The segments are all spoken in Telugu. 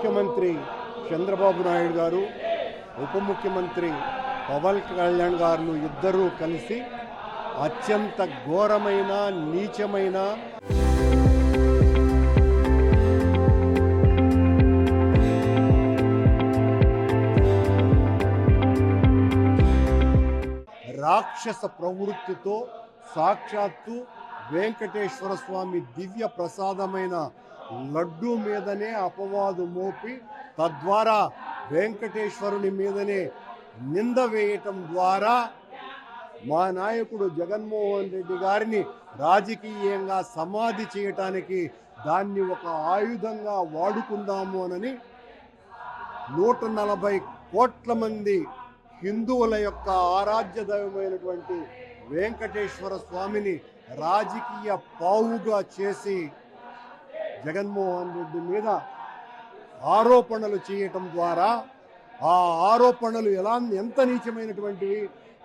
ముఖ్యమంత్రి చంద్రబాబు నాయుడు గారు, ఉప ముఖ్యమంత్రి పవన్ కళ్యాణ్ గారు ఇద్దరూ కలిసి అత్యంత ఘోరమైన నీచమైన రాక్షస ప్రవృత్తితో సాక్షాత్తు వెంకటేశ్వర స్వామి దివ్య ప్రసాదమైన లడ్డూ మీదనే అపవాదు మోపి తద్వారా వెంకటేశ్వరుని మీదనే నింద వేయటం ద్వారా మా నాయకుడు జగన్మోహన్ రెడ్డి గారిని రాజకీయంగా సమాధి చేయటానికి దాన్ని ఒక ఆయుధంగా వాడుకుందాము అని 140 కోట్ల మంది హిందువుల యొక్క ఆరాధ్య దైవమైనటువంటి వెంకటేశ్వర స్వామిని రాజకీయ పావుగా చేసి జగన్మోహన్ రెడ్డి మీద ఆరోపణలు చేయటం ద్వారా ఆ ఆరోపణలు ఎంత నీచమైనటువంటివి.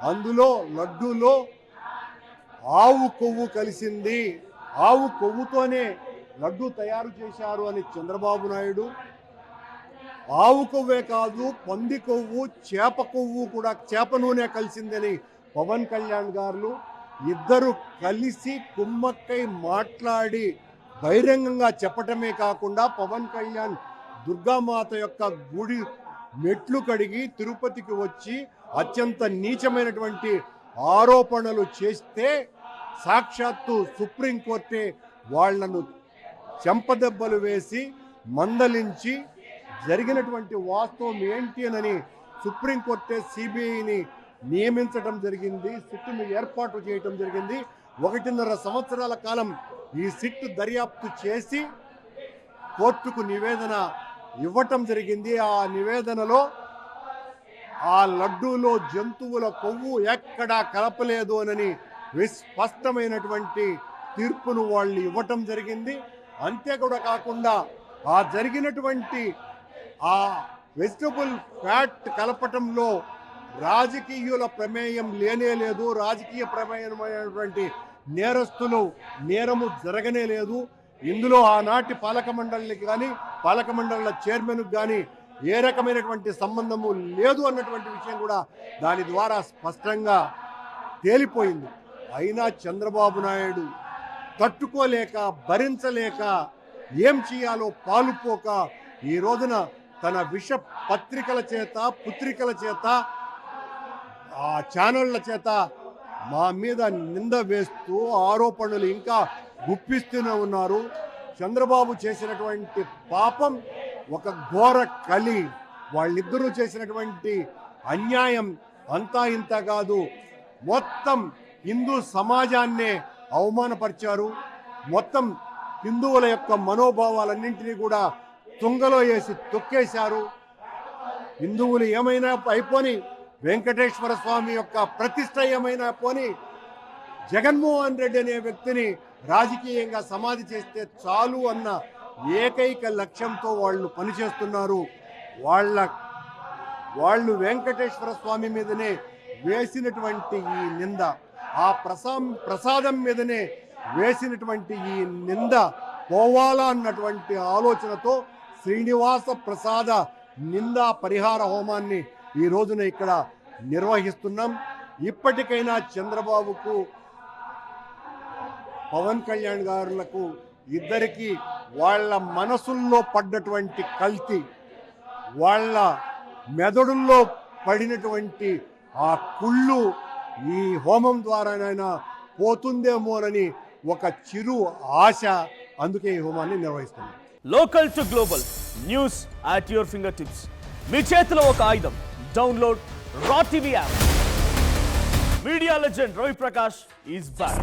అందులో లడ్డూలో ఆవు కొవ్వు కలిసింది, ఆవు కొవ్వుతోనే లడ్డూ తయారు చేశారు అని చంద్రబాబు నాయుడు, ఆవు కొవ్వే కాదు పంది కొవ్వు చేప కొవ్వు కూడా చేప నూనె కలిసిందని పవన్ కళ్యాణ్ గారు ఇద్దరు కలిసి కుమ్మక్కై మాట్లాడి బహిరంగంగా చెప్పటమే కాకుండా పవన్ కళ్యాణ్ దుర్గామాత యొక్క గుడి మెట్లు కడిగి తిరుపతికి వచ్చి అత్యంత నీచమైనటువంటి ఆరోపణలు చేస్తే సాక్షాత్తు సుప్రీంకోర్టే వాళ్లను చెంపదెబ్బలు వేసి మందలించి జరిగినటువంటి వాస్తవం ఏంటి అని సుప్రీంకోర్టే సిబిఐని నియమించడం జరిగింది, సిట్టును ఏర్పాటు చేయటం జరిగింది. 1.5 సంవత్సరాల కాలం ఈ సిట్టు దర్యాప్తు చేసి కోర్టుకు నివేదన ఇవ్వటం జరిగింది. ఆ నివేదనలో ఆ లడ్డూలో జంతువుల కొవ్వు ఎక్కడా కలపలేదు అని స్పష్టమైనటువంటి తీర్పును వాళ్ళు ఇవ్వటం జరిగింది. అంతే కూడా కాకుండా ఆ జరిగినటువంటి ఆ వెజిటబుల్ ఫ్యాట్ కలపటంలో రాజకీయుల ప్రమేయం లేనే లేదు, రాజకీయ ప్రమేయమైనటువంటి నేరస్తులు నేరము జరగనే లేదు. ఇందులో ఆనాటి పాలక మండలికి కానీ పాలక మండళ్ల చైర్మన్కి కానీ ఏ రకమైనటువంటి సంబంధము లేదు అన్నటువంటి విషయం కూడా దాని ద్వారా స్పష్టంగా తేలిపోయింది. అయినా చంద్రబాబు నాయుడు తట్టుకోలేక భరించలేక ఏం చేయాలో పాలుపోక ఈ రోజున తన విష పత్రికల చేత పుత్రికల చేత ఆ ఛానళ్ల చేత మా మీద నింద వేస్తూ ఆరోపణలు ఇంకా గుప్పిస్తూనే ఉన్నారు. చంద్రబాబు చేసినటువంటి పాపం ఒక ఘోర కలి, వాళ్ళిద్దరూ చేసినటువంటి అన్యాయం అంతా ఇంత కాదు, మొత్తం హిందూ సమాజాన్నే అవమానపరిచారు. మొత్తం హిందువుల యొక్క మనోభావాలన్నింటినీ కూడా తుంగలో వేసి తొక్కేశారు. హిందువులు ఏమైనా అయిపోని, వెంకటేశ్వర స్వామి యొక్క ప్రతిష్ట ఏమైనా పోని, జగన్మోహన్ రెడ్డి అనే వ్యక్తిని రాజకీయంగా సమాధి చేస్తే చాలు అన్న ఏకైక లక్ష్యంతో వాళ్ళు పనిచేస్తున్నారు. వాళ్ళు వెంకటేశ్వర స్వామి మీదనే వేసినటువంటి ఈ నింద, ఆ ప్రసాదం మీదనే వేసినటువంటి ఈ నింద పోవాలా అన్నటువంటి ఆలోచనతో శ్రీనివాస ప్రసాద నిందా పరిహార హోమాన్ని ఈ రోజున ఇక్కడ నిర్వహిస్తున్నాం. ఇప్పటికైనా చంద్రబాబుకు పవన్ కళ్యాణ్ గారులకు ఇద్దరికి వాళ్ళ మనసుల్లో పడ్డటువంటి కల్తీ, వాళ్ళ మెదడుల్లో పడినటువంటి ఆ కుళ్ళు ఈ హోమం ద్వారానైనా పోతుందేమోనని ఒక చిరు ఆశ, అందుకే ఈ హోమాన్ని నిర్వహిస్తున్నాం. Local to global news at your finger tips. మీ చేతిలో ఒక ఆయుధం. Download Raw TV app. Media legend Ravi Prakash is back.